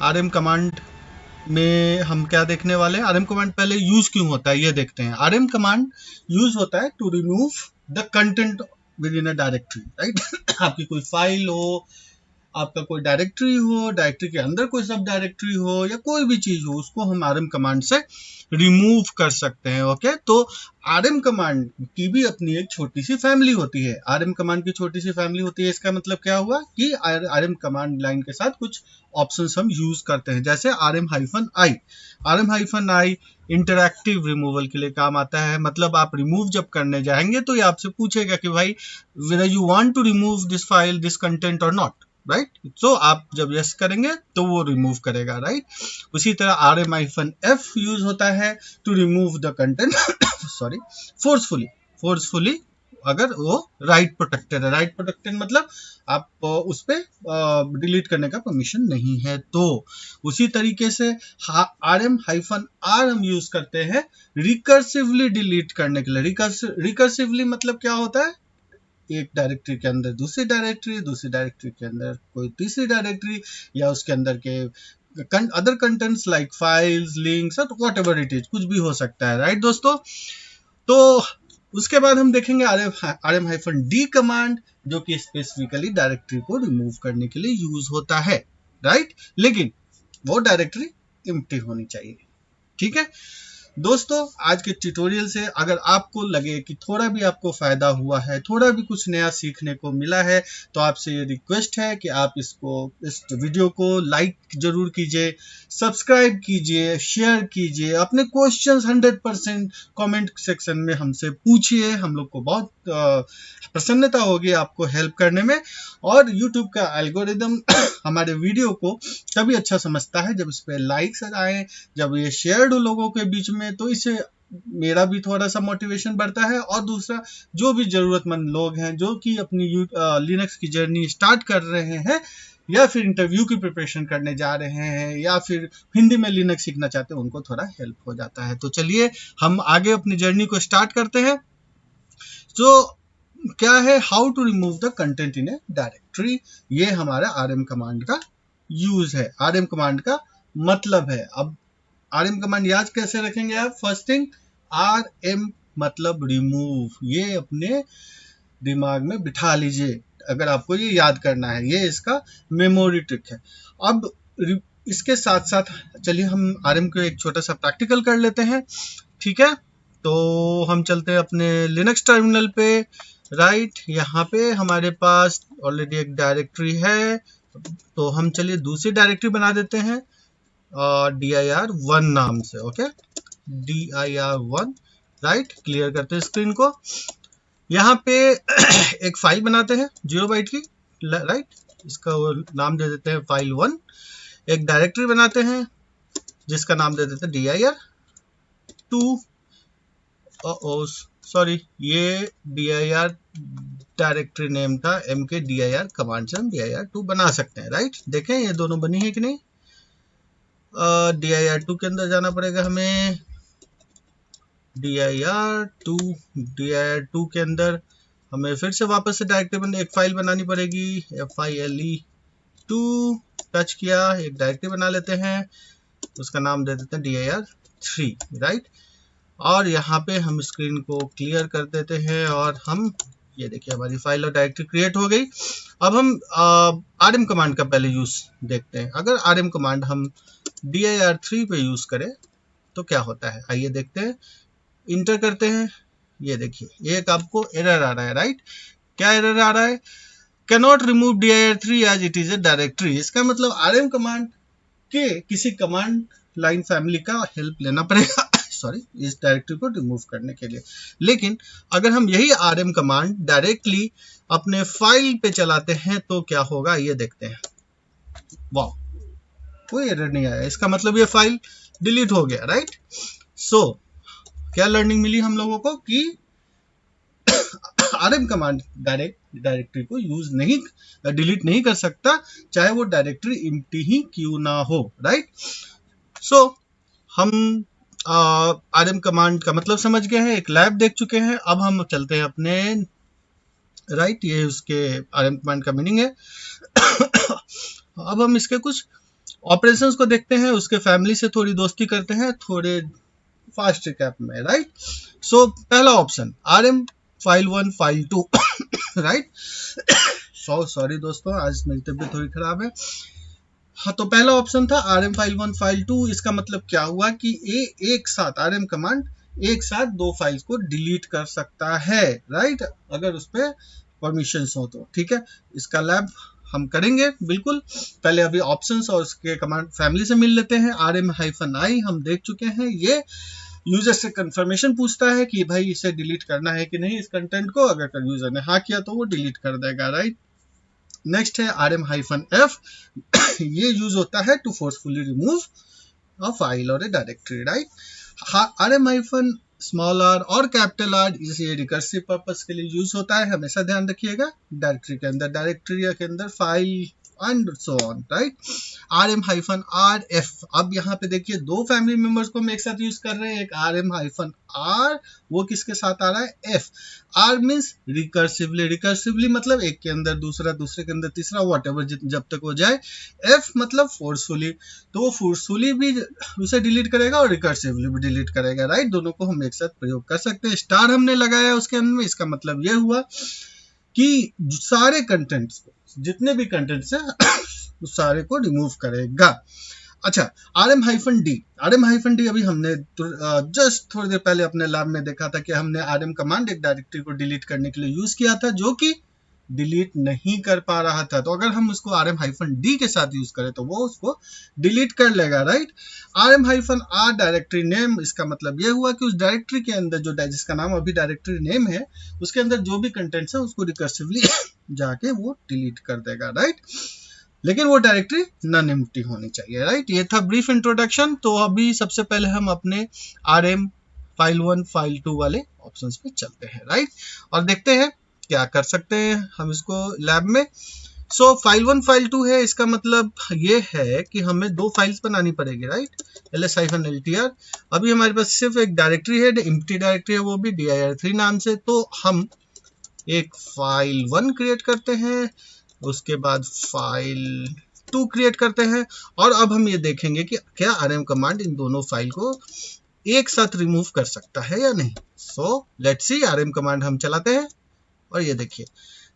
RM command में हम क्या देखने वाले हैं। आरएम कमांड पहले यूज क्यों होता है ये देखते हैं। आरएम कमांड यूज होता है to remove the content within a directory, right. आपकी कोई फाइल हो, आपका कोई डायरेक्टरी हो, डायरेक्टरी के अंदर कोई सब डायरेक्टरी हो या कोई भी चीज हो, उसको हम आरएम कमांड से रिमूव कर सकते हैं। ओके, तो आरएम कमांड की भी अपनी एक छोटी सी फैमिली होती है। आरएम कमांड की छोटी सी फैमिली होती है, इसका मतलब क्या हुआ कि आरएम कमांड लाइन के साथ कुछ ऑप्शंस हम यूज करते हैं, जैसे आरएम-आई। आरएम-आई इंटरैक्टिव रिमूवल के लिए काम आता है। मतलब आप रिमूव जब करने जाएंगे तो ये आपसे पूछेगा कि भाई whether you want to remove this file, this content or not, right. तो आप जब यस करेंगे तो वो रिमूव करेगा, राइट। उसी तरह rm-f यूज होता है to remove the content sorry forcefully अगर वो राइट प्रोटेक्टेड है। राइट प्रोटेक्टेड मतलब आप उस पर डिलीट करने का परमिशन नहीं है। तो उसी तरीके से rm-r हम यूज करते हैं रिकर्सिवली डिलीट करने के लिए। रिकर्सिवली मतलब क्या होता है, एक डायरेक्टरी के अंदर दूसरी डायरेक्टरी के अंदर कोई तीसरी डायरेक्टरी, या उसके अंदर के other contents like files, links, whatever it is, कुछ भी हो सकता है, राइट दोस्तों। तो उसके बाद हम देखेंगे rm-d कमांड, जो कि स्पेसिफिकली डायरेक्टरी को रिमूव करने के लिए यूज होता है, राइट। लेकिन वो डायरेक्टरी एम्प्टी होनी चाहिए, ठीक है दोस्तों। आज के ट्यूटोरियल से अगर आपको लगे कि थोड़ा भी आपको फायदा हुआ है, थोड़ा भी कुछ नया सीखने को मिला है, तो आपसे ये रिक्वेस्ट है कि आप इस वीडियो को लाइक जरूर कीजिए, सब्सक्राइब कीजिए, शेयर कीजिए, अपने क्वेश्चंस 100% कमेंट सेक्शन में हमसे पूछिए। हम लोग को बहुत प्रसन्नता होगी आपको हेल्प करने में। और YouTube का एल्गोरिदम हमारे वीडियो को तभी अच्छा समझता है जब इस पे लाइक्स आए, जब ये शेयर्ड हो लोगों के बीच में, तो इससे मेरा भी थोड़ा सा मोटिवेशन बढ़ता है। और दूसरा, जो भी जरूरतमंद लोग हैं जो कि अपनी लिनक्स की जर्नी स्टार्ट कर रहे हैं, या फिर इंटरव्यू की प्रिपरेशन करने जा रहे हैं, या फिर हिंदी में लिनक्स सीखना चाहते हैं, उनको थोड़ा हेल्प हो जाता है। तो चलिए हम आगे अपनी जर्नी को स्टार्ट करते हैं। तो क्या है, how to remove the content in a directory. ये हमारा आरएम कमांड का यूज है, आरएम कमांड का मतलब है। अब आरएम कमांड याद कैसे रखेंगे आप। फर्स्ट थिंग, आरएम मतलब रिमूव, ये अपने दिमाग में बिठा लीजिए अगर आपको ये याद करना है, ये इसका मेमोरी ट्रिक है। अब इसके साथ साथ चलिए हम आरएम को एक छोटा सा प्रैक्टिकल कर लेते हैं, ठीक है। तो हम चलते हैं अपने लिनक्स टर्मिनल पे, राइट। यहाँ पे हमारे पास ऑलरेडी एक डायरेक्टरी है, तो हम चलिए दूसरी डायरेक्टरी बना देते हैं dir1 नाम से। Okay, dir1, right. क्लियर करते हैं स्क्रीन को। यहाँ पे एक फाइल बनाते हैं 0 बाइट की, राइट। इसका नाम दे देते हैं file1। एक डायरेक्टरी बनाते हैं जिसका नाम दे देते हैं dir2। सॉरी, ये dir डायरेक्टरी नेम था, mkdir कमांड से हम dir2 बना सकते हैं, राइट। देखें ये दोनों बनी है कि नहीं। dir2 के अंदर जाना पड़ेगा हमें, dir2 के अंदर हमें फिर से वापस से डायरेक्टरी एक फाइल बनानी पड़ेगी, file2 टच किया, एक डायरेक्टरी बना लेते हैं, उसका नाम दे देते हैं dir3, राइट। और यहाँ पे हम स्क्रीन को क्लियर कर देते हैं और हम ये देखिए हमारी फाइल और डायरेक्टरी क्रिएट हो गई। अब हम आरएम कमांड का पहले यूज देखते हैं। अगर आरएम कमांड हम dir3 पे यूज करें तो क्या होता है, आइए देखते हैं। इंटर करते हैं, ये देखिए एक आपको एरर आ रहा है, राइट। क्या एरर आ रहा है, cannot remove dir3 as it is a directory. इसका मतलब आरएम कमांड के किसी कमांड लाइन फैमिली का हेल्प लेना पड़ेगा सॉरी, इस डायरेक्टरी को रिमूव करने के लिए। लेकिन अगर हम यही आरएम कमांड डायरेक्टली अपने फाइल पे चलाते हैं तो क्या होगा, ये देखते हैं। वाह, कोई एरर नहीं आया, इसका मतलब ये फाइल डिलीट हो गया, राइट। सो क्या लर्निंग मिली हम लोगों को कि आरएम कमांड डायरेक्टरी को डिलीट नहीं कर सकता, चाहे वो डायरेक्टरी एम्प्टी ही क्यों ना हो, राइट। सो हम आरएम कमांड का मतलब समझ गए हैं, एक लैब देख चुके हैं। अब हम चलते हैं अपने, राइट, ये उसके आरएम कमांड का मीनिंग है। अब हम इसके कुछ ऑपरेशंस को देखते हैं, उसके फैमिली से थोड़ी दोस्ती करते हैं थोड़े फास्ट रिकैप में, राइट। सो पहला option RM file 1 file 2 right. Sorry दोस्तों, आज मेरी तबीयत थोड़ी खराब है। हाँ, तो पहला ऑप्शन था RM फाइल 1 फाइल 2। इसका मतलब क्या हुआ कि एक साथ RM कमांड एक साथ दो फाइल्स को डिलीट कर सकता है, राइट, अगर उस पर परमिशंस हो तो, ठीक है। इसका लैब हम करेंगे बिल्कुल। पहले अभी ऑप्शंस और उसके कमांड फैमिली से मिल लेते हैं। RM-I हम देख चुके हैं। ये यूजर से कंफर्मेशन पूछता है कि भाई इसे डिलीट करना है कि नहीं इस कंटेंट को। अगर यूजर ने हाँ किया तो वो डिलीट कर देगा, राइट। नेक्स्ट है RM-F ये यूज होता है to forcefully remove a file और ए डायरेक्टरी, राइट। RM-r और R ये रिकर्सिव पर्पस के लिए यूज होता है, हमेशा ध्यान रखिएगा। डायरेक्टरी के अंदर, डायरेक्टरी के अंदर file and so on, right. RM-RF अब यहाँ पे देखिए दो फैमिली मेंबर्स को हम एक साथ यूज कर रहे हैं। एक RM-R वो किसके साथ आ रहा है, F। R मीन्स रिकर्सिवली मतलब एक के अंदर दूसरा, दूसरे के अंदर तीसरा, व्हाटएवर जब तक हो जाए। F मतलब फोर्सफुली, तो वो फोर्सफुली भी उसे डिलीट करेगा और रिकर्सिवली भी डिलीट करेगा, राइट। दोनों को हम एक साथ प्रयोग कर सकते हैं। स्टार हमने लगाया उसके अंदर में, इसका मतलब ये हुआ कि सारे कंटेंट्स को, जितने भी कंटेंट्स हैं उस सारे को रिमूव करेगा। अच्छा, RM-D अभी हमने जस्ट थोड़ी देर पहले अपने लैब में देखा था कि हमने RM कमांड एक डायरेक्टरी को डिलीट करने के लिए यूज किया था, जो कि डिलीट नहीं कर पा रहा था। तो अगर हम उसको RM-D के साथ यूज करें तो वो उसको डिलीट कर लेगा, राइट। RM-R डायरेक्टरी नेम, इसका मतलब ये हुआ कि उस डायरेक्टरी के अंदर जो जिसका नाम अभी डायरेक्टरी नेम है उसके अंदर जो भी कंटेंट्स है उसको रिकर्सिवली जाके वो डिलीट कर देगा, राइट। लेकिन वो डायरेक्टरी नॉन एम्प्टी होनी चाहिए, राइट। ये था ब्रीफ इंट्रोडक्शन। तो अभी सबसे पहले हम अपने RM फाइल 1 फाइल 2 वाले ऑप्शंस पे चलते हैं, राइट, और देखते हैं क्या कर सकते हैं हम इसको लैब में। सो फाइल 1 फाइल 2 है, इसका मतलब ये है कि हमें दो फाइल्स बनानी पड़ेगी, राइट। ls-ltr अभी हमारे पास सिर्फ एक डायरेक्टरी है, एम्प्टी डायरेक्टरी है, वो भी dir3 नाम से। तो हम एक फाइल 1 क्रिएट करते हैं, उसके बाद फाइल 2 क्रिएट करते हैं, और अब हम ये देखेंगे कि क्या RM कमांड इन दोनों फाइल को एक साथ रिमूव कर सकता है या नहीं। So let's see, RM command हम चलाते हैं और ये देखिए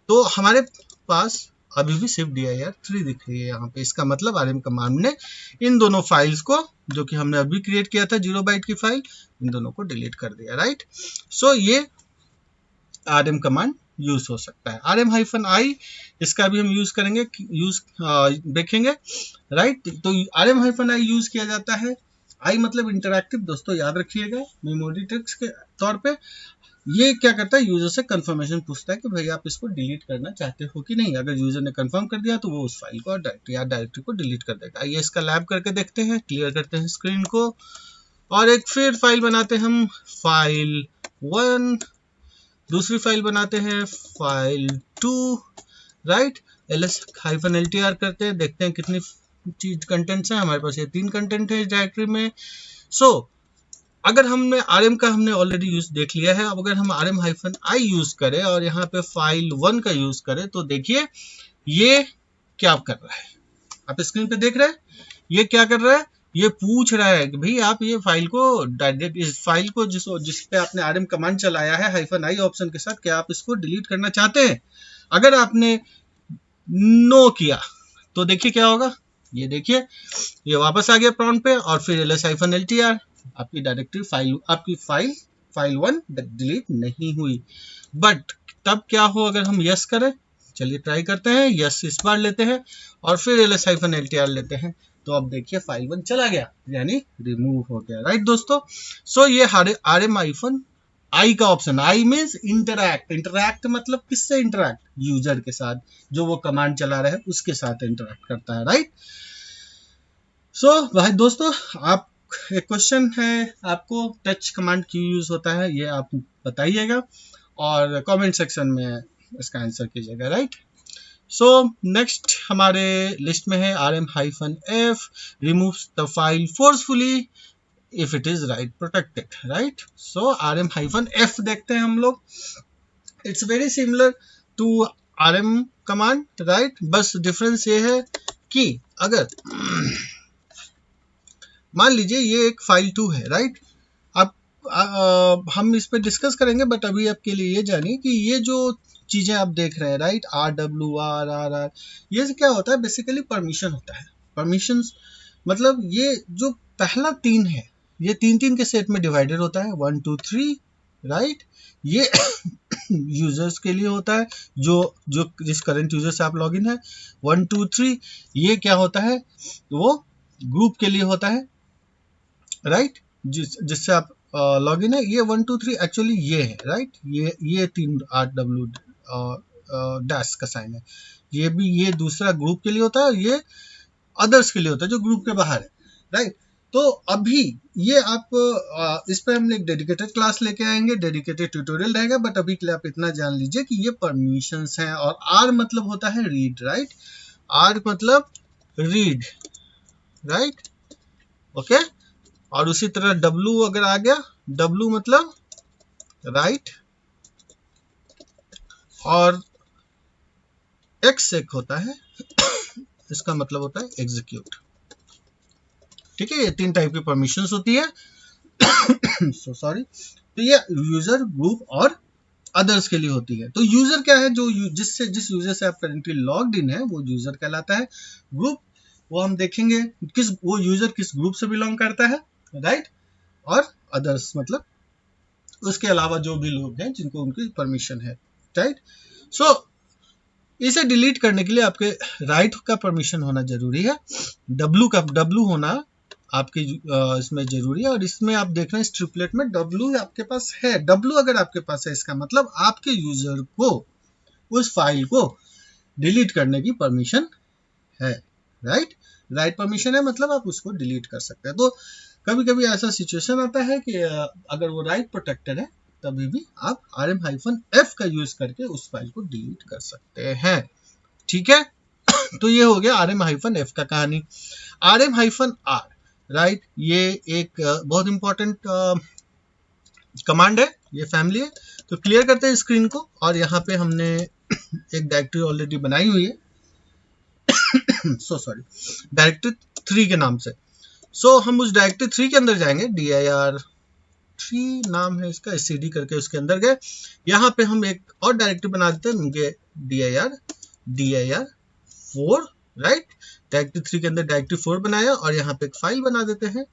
तो हमारे पास अभी भी सिर्फ dir3 दिख रही है यहाँ पे। इसका मतलब RM कमांड ने इन दोनों फाइल्स को, जो कि हमने अभी क्रिएट किया था 0 बाइट की फाइल, इन दोनों को डिलीट कर दिया, राइट। सो ये RM कमांड यूज हो सकता है। RM-I इसका भी हम यूज करेंगे, देखेंगे, राइट। तो RM-I यूज किया जाता है। I मतलब इंटरैक्टिव, दोस्तों याद रखिएगा मेमोरी ट्रिक्स के तौर पे। ये क्या करता है, यूजर से कंफर्मेशन पूछता है कि भाई आप इसको डिलीट करना चाहते हो कि नहीं। अगर यूजर ने कंफर्म कर दिया तो वो उस फाइल को और डायरेक्टरी को डिलीट कर देगा। आइए इसका लैब करके देखते हैं। क्लियर करते हैं स्क्रीन को और एक फिर फाइल बनाते हैं हम, फाइल 1, दूसरी फाइल बनाते हैं फाइल 2, राइट। ls-ltr करते हैं, देखते हैं कितनी चीज कंटेंट्स हैं हमारे पास। ये 3 कंटेंट है इस डायरेक्टरी में। सो अगर हमने RM का हमने ऑलरेडी यूज देख लिया है। अब अगर हम RM-I यूज करें और यहाँ पे फाइल 1 का यूज करें तो देखिए ये क्या कर रहा है, आप स्क्रीन पे देख रहे हैं। ये क्या कर रहा है, ये पूछ रहा है कि भाई आप ये फाइल को डायरेक्ट, इस फाइल को जिस पे आपने RM कमांड चलाया है -i ऑप्शन के साथ, क्या आप इसको डिलीट करना चाहते हैं। अगर आपने नो किया तो देखिए क्या होगा। ये देखिए ये वापस आ गया प्रॉम्प्ट पे और फिर ls-ltr, आपकी डायरेक्टरी फाइल, आपकी फाइल 1 डिलीट नहीं हुई। बट तब क्या हो अगर हम यस करें, चलिए ट्राई करते हैं। यस इस बार लेते हैं और फिर ls-ltr लेते हैं, तो अब देखिए फाइल 1 चला गया, यानी रिमूव हो गया, राइट दोस्तों। सो ये RM-I का ऑप्शन, I मीन्स इंटरैक्ट मतलब किससे इंटरैक्ट, यूजर के साथ, जो वो कमांड चला रहा है उसके साथ इंटरैक्ट करता है, राइट। सो भाई दोस्तों, आप एक क्वेश्चन है आपको, टच कमांड क्यों यूज होता है ये आप बताइएगा और कमेंट सेक्शन में इसका आंसर कीजिएगा, राइट। सो नेक्स्ट हमारे लिस्ट में है RM-F removes the file forcefully if it is write protected, right? So RM-F देखते हैं हम लोग। It's very similar to RM command, right? बस डिफरेंस ये है कि अगर मान लीजिए ये एक फाइल 2 है, राइट। अब हम इस पे डिस्कस करेंगे, बट अभी आपके लिए ये जानिए कि ये जो चीजें आप देख रहे हैं, राइट, RWR, ये क्या होता है, बेसिकली परमिशन होता है। परमिशंस मतलब ये जो पहला 3 है, ये 3 के सेट में डिवाइडेड होता है, 1 2 3, राइट। ये यूजर्स के लिए होता है, जो जिस करंट यूजर से आप लॉगिन है। 1 2 3 ये क्या होता है, वो ग्रुप के लिए होता है, राइट, जिससे आप लॉगिन है। ये 1 2 3 एक्चुअली ये है, राइट, ये 3 RW डैश का साइन है। ये भी, ये दूसरा ग्रुप के लिए होता है, ये अदर्स के लिए होता है जो ग्रुप के बाहर है, राइट। तो अभी ये आप इस पे हम एक डेडिकेटेड क्लास लेके आएंगे, डेडिकेटेड ट्यूटोरियल रहेगा, बट अभी के लिए आप इतना जान लीजिए कि ये परमिशंस हैं। और R मतलब होता है रीड, राइट, R मतलब रीड, राइट, ओके। और उसी तरह W अगर आ गया, W मतलब राइट, और X एक होता है, इसका मतलब होता है एग्जीक्यूट, ठीक है। ये 3 टाइप की परमिशंस होती है। So sorry. तो ये यूजर, ग्रुप और अदर्स के लिए होती है। तो यूजर क्या है, जो जिस यूजर से आप करेंटली लॉग्ड इन है, वो यूजर कहलाता है। ग्रुप, वो हम देखेंगे वो यूजर किस ग्रुप से बिलोंग करता है, राइट। और अदर्स मतलब उसके अलावा जो भी लोग हैं जिनको उनकी परमिशन है, राइट। सो इसे डिलीट करने के लिए आपके राइट का परमिशन होना जरूरी है, W होना आपके इसमें जरूरी है। और इसमें आप देख रहे हैं स्ट्रिपलेट में W आपके पास है। W अगर आपके पास है, इसका मतलब आपके यूजर को उस फाइल को डिलीट करने की परमिशन है, राइट। राइट परमिशन है मतलब आप उसको डिलीट कर सकते हैं। तो कभी कभी ऐसा सिचुएशन आता है कि अगर वो राइट प्रोटेक्टेड है, तभी भी आप rm-f का यूज करके उस फाइल को डिलीट कर सकते हैं, ठीक है। तो ये हो गया rm-f का कहानी। rm-r, राइट, ये एक बहुत इंपॉर्टेंट कमांड है, ये फैमिली है। तो क्लियर करते हैं स्क्रीन को, और यहाँ पे हमने एक डायरेक्टरी ऑलरेडी बनाई हुई है, सो सॉरी, डायरेक्टरी 3 के नाम से। सो हम उस डायरेक्टरी 3 के अंदर जाएंगे, dir3 नाम है इसका, std करके उसके अंदर गए। यहाँ पे हम एक और डायरेक्टरी बना देते हैं, dir4, राइट। डायरेक्टरी 3 के अंदर डायरेक्टरी 4 बनाया, और यहाँ पे एक फाइल बना देते हैं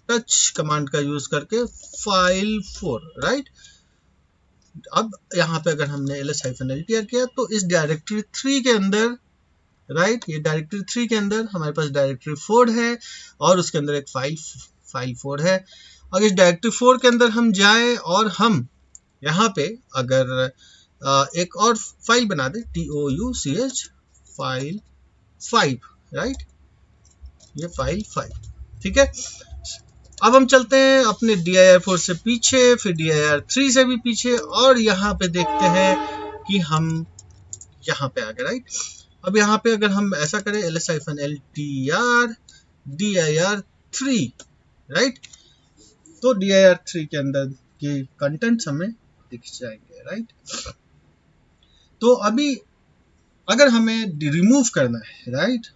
टच कमांड का यूज करके, file4, राइट। अब यहाँ पे अगर हमने ls-ltr किया, तो इस डायरेक्टरी 3 के अंदर, राइट, ये डायरेक्टरी 3 के अंदर हमारे पास डायरेक्टरी 4 है, और उसके अंदर एक फाइल 4 है। और इस डायरेक्टरी 4 के अंदर हम जाएं, और हम यहाँ पे अगर एक और फाइल बना दे, touch फाइल 5, राइट, ये फाइल 5, ठीक है। अब हम चलते हैं अपने dir4 से पीछे, फिर dir3 से भी पीछे, और यहाँ पे देखते हैं कि हम यहाँ पे आ गए, राइट। अब यहाँ पे अगर हम ऐसा करें, ls-ltr dir3, राइट, तो dir3 के अंदर के कंटेंट्स हमें दिख जाएंगे, राइट। तो अभी अगर हमें रिमूव करना है, राइट,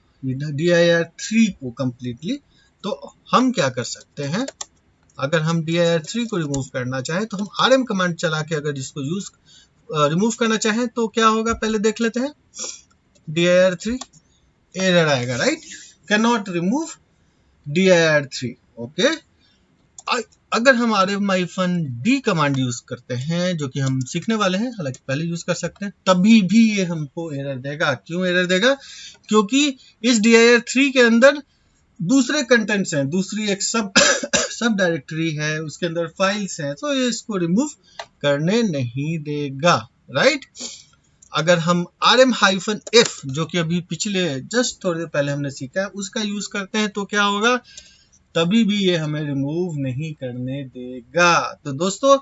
dir3 को कंप्लीटली, तो हम क्या कर सकते हैं, अगर हम dir3 को रिमूव करना चाहें, तो हम rm कमांड चला के अगर इसको रिमूव करना चाहें, तो क्या होगा पहले देख लेते हैं। dir3 एरर आएगा, right, can not remove dir3, okay. अगर हम rm-d कमांड यूज करते हैं, जो कि हम सीखने वाले हैं, हालांकि पहले यूज कर सकते हैं, तभी भी ये हमको एरर देगा। क्यों एरर देगा? क्योंकि इस dir3 के अंदर दूसरे कंटेंट्स हैं, दूसरी एक सब डायरेक्टरी है, उसके अंदर फाइल्स हैं, तो ये इसको रिमूव करने नहीं देगा, राइट। अगर हम rm-f, जो कि अभी पिछले जस्ट थोड़ी देर पहले हमने सीखा है, उसका यूज करते हैं, तो क्या होगा, तभी भी ये हमें रिमूव नहीं करने देगा। तो दोस्तों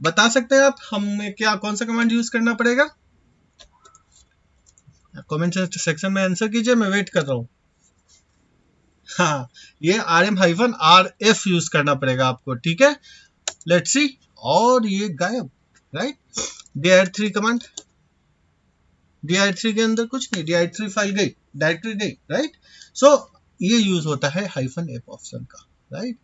बता सकते हैं आप हमें कौन सा कमांड यूज करना पड़ेगा? कमेंट सेक्शन में आंसर कीजिए, मैं वेट कर रहा हूँ। हाँ, ये rm-rf यूज करना पड़ेगा आपको, ठीक है। लेट्स सी, और ये गायब, राइट। dir3 कमांड, dir3 के अंदर कुछ नहीं, dir3 फाइल गई, डायरेक्टरी गई, राइट। सो ये यूज होता है -f ऑप्शन का, राइट।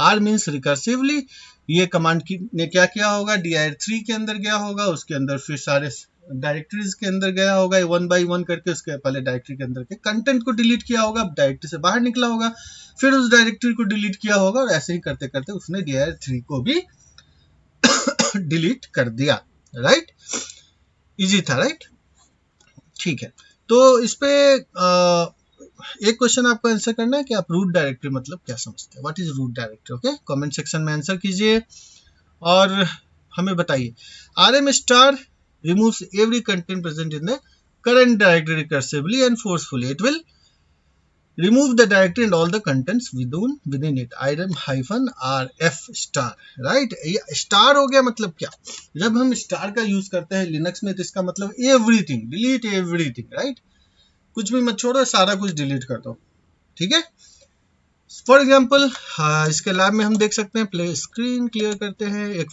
R मीन्स रिकर्सिवली, ये कमांड ने क्या किया होगा, dir3 के अंदर गया होगा, उसके अंदर फिर सारे डायरेक्टरीज के अंदर गया होगा 1 by 1 करके, उसके पहले डायरेक्टरी के अंदर के कंटेंट को डिलीट किया होगा, डायरेक्टरी से बाहर निकला होगा, फिर उस डायरेक्टरी को डिलीट किया होगा, और ऐसे ही करते करते उसने dir3 को भी डिलीट कर दिया, राइट। इजी था, राइट। ठीक है, तो इस पे एक क्वेश्चन आपको आंसर करना है कि आप रूट डायरेक्टरी मतलब क्या समझते हैं, what is root directory. Okay, comment section में आंसर कीजिए और हमें बताइए। rm star removes every content present in the current directory recursively and forcefully. It will remove the directory and all the contents within it. rm-rf star, right? ये star हो गया मतलब क्या, जब हम स्टार का यूज करते हैं लिनक्स में तो इसका मतलब एवरीथिंग, डिलीट एवरीथिंग, राइट। कुछ भी मत छोड़ो, सारा कुछ डिलीट कर दो, ठीक है। फॉर एग्जाम्पल इसके लैब में हम देख सकते हैं, प्ले स्क्रीन क्लियर करते हैं। एक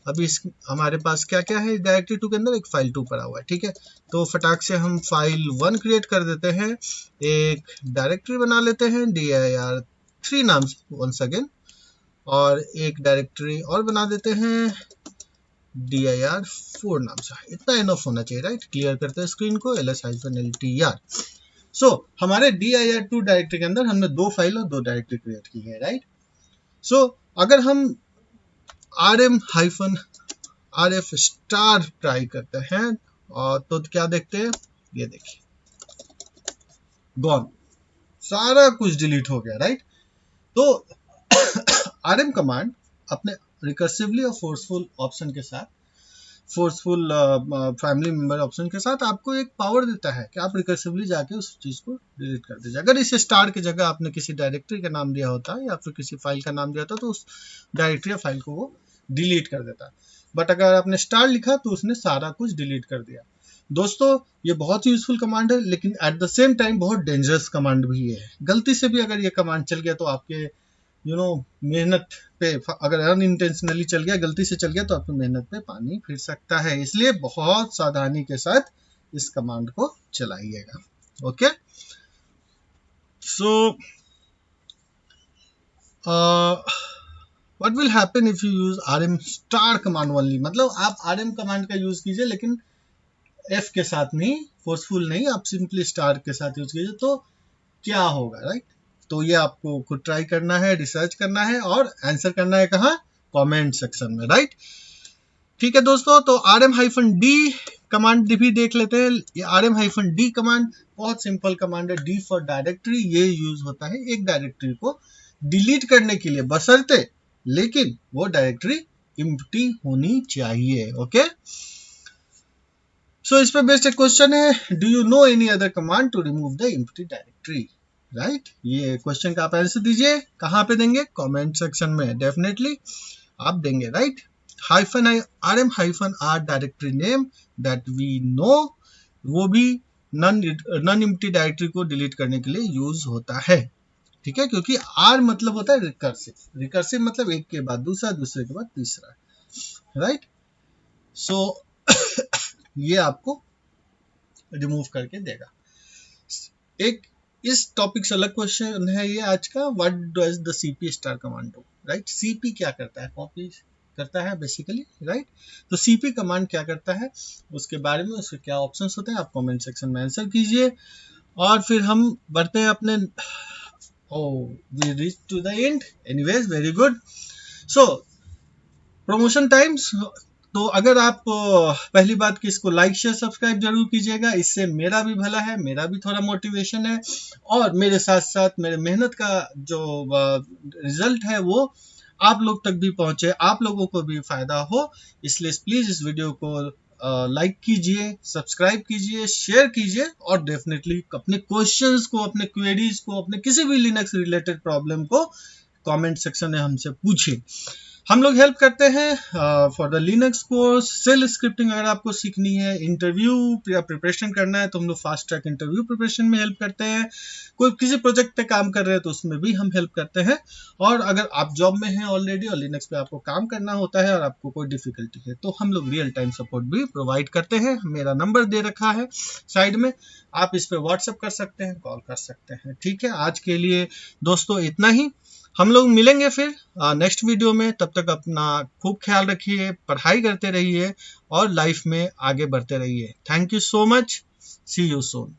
अभी हमारे पास क्या क्या है, डायरेक्टरी 2 के अंदर एक फाइल 2 पड़ा हुआ है, ठीक है। तो फटाक से हम फाइल 1 क्रिएट कर देते हैं, एक डायरेक्टरी बना लेते हैं dir3 नाम से वंस अगेन, और एक डायरेक्टरी और बना देते हैं dir4 नाम से। इतना इनफ होना चाहिए, राइट। क्लियर करते हैं स्क्रीन को, ls-ltr। सो हमारे dir2 डायरेक्टरी के अंदर हमने 2 फाइल और 2 डायरेक्टरी क्रिएट की है, राइट। सो अगर हम rm-rf स्टार ट्राई करते हैं और तो क्या देखते हैं, ये देखिए, गॉन, सारा कुछ डिलीट हो गया, राइट। तो rm कमांड अपने रिकर्सिवली और फोर्सफुल ऑप्शन के साथ, फोर्सफुल फैमिली मेंबर ऑप्शन के साथ आपको एक पावर देता है कि आप रिकर्सिवली जाके उस चीज को डिलीट कर दीजिए। अगर इस स्टार की जगह आपने किसी डायरेक्टरी का नाम दिया होता या फिर किसी फाइल का नाम दिया होता तो उस डायरेक्टरी या फाइल को वो डिलीट कर देता, बट अगर आपने स्टार लिखा तो उसने सारा कुछ डिलीट कर दिया। दोस्तों ये बहुत यूजफुल कमांड है, लेकिन एट द सेम टाइम बहुत डेंजरस कमांड भी है। गलती से भी अगर ये कमांड चल गया तो आपके मेहनत पे, अगर अनइंटेंशनली चल गया, गलती से चल गया, तो आपकी मेहनत पे पानी फिर सकता है। इसलिए बहुत सावधानी के साथ इस कमांड को चलाइएगा, okay. So what will happen if you use rm star command only, मतलब आप rm कमांड का यूज कीजिए लेकिन f के साथ नहीं, फोर्सफुल नहीं, आप सिंपली स्टार के साथ यूज कीजिए, तो क्या होगा, राइट। तो ये आपको खुद ट्राई करना है, रिसर्च करना है और आंसर करना है कहाँ, कमेंट सेक्शन में, राइट। ठीक है दोस्तों, तो rm-d कमांड भी देख लेते हैं। ये rm-d कमांड बहुत सिंपल कमांड है, d फॉर डायरेक्टरी। ये यूज होता है एक डायरेक्टरी को डिलीट करने के लिए, बशर्ते लेकिन वो डायरेक्टरी एम्प्टी होनी चाहिए, ओके। सो इस पे बेस्ड एक क्वेश्चन है, do you know any other command to remove the empty directory, right. ये क्वेश्चन का आप आंसर दीजिए, कहाँ पे देंगे, कमेंट सेक्शन में डेफिनेटली आप देंगे, right. rm-r directory name that we know, वो भी नॉन एम्प्टी डायरेक्टरी को डिलीट करने के लिए यूज होता है, ठीक है, क्योंकि r मतलब होता है रिकर्सिव, रिकर्सिव मतलब एक के बाद दूसरा, दूसरे के बाद तीसरा, राइट। सो ये आपको रिमूव करके देगा। एक इस टॉपिक से अलग क्वेश्चन है ये आज का, what does the cp star command do, right. cp क्या करता है, कॉपी करता है बेसिकली, राइट। तो cp कमांड क्या करता है, उसके बारे में, उसके क्या ऑप्शंस होते हैं, आप कमेंट सेक्शन में आंसर कीजिए। और फिर हम बढ़ते हैं अपने, we reach to the end, anyways very good। so promotion times. तो अगर आप पहली बात कि इसको लाइक शेयर सब्सक्राइब जरूर कीजिएगा, इससे मेरा भी भला है, मेरा भी थोड़ा मोटिवेशन है, और मेरे साथ साथ मेरे मेहनत का जो रिजल्ट है वो आप लोग तक भी पहुंचे, आप लोगों को भी फायदा हो। इसलिए प्लीज इस वीडियो को लाइक कीजिए, सब्सक्राइब कीजिए, शेयर कीजिए, और डेफिनेटली अपने क्वेश्चंस को, अपने क्वेरीज को, अपने किसी भी लिनक्स रिलेटेड प्रॉब्लम को कमेंट सेक्शन में हमसे पूछिए। हम लोग हेल्प करते हैं for the Linux course, shell scripting अगर आपको सीखनी है, इंटरव्यू या प्रिपरेशन करना है तो हम लोग फास्ट ट्रैक इंटरव्यू प्रिपरेशन में हेल्प करते हैं। कोई किसी प्रोजेक्ट पे काम कर रहे हैं तो उसमें भी हम हेल्प करते हैं। और अगर आप जॉब में हैं ऑलरेडी और लिनक्स पे आपको काम करना होता है और आपको कोई डिफिकल्टी है तो हम लोग रियल टाइम सपोर्ट भी प्रोवाइड करते हैं। मेरा नंबर दे रखा है साइड में, आप इस पे व्हाट्सएप कर सकते हैं, कॉल कर सकते हैं। ठीक है, आज के लिए दोस्तों इतना ही। हम लोग मिलेंगे फिर नेक्स्ट वीडियो में। तब तक अपना खूब ख्याल रखिए, पढ़ाई करते रहिए और लाइफ में आगे बढ़ते रहिए। Thank you so much, see you soon.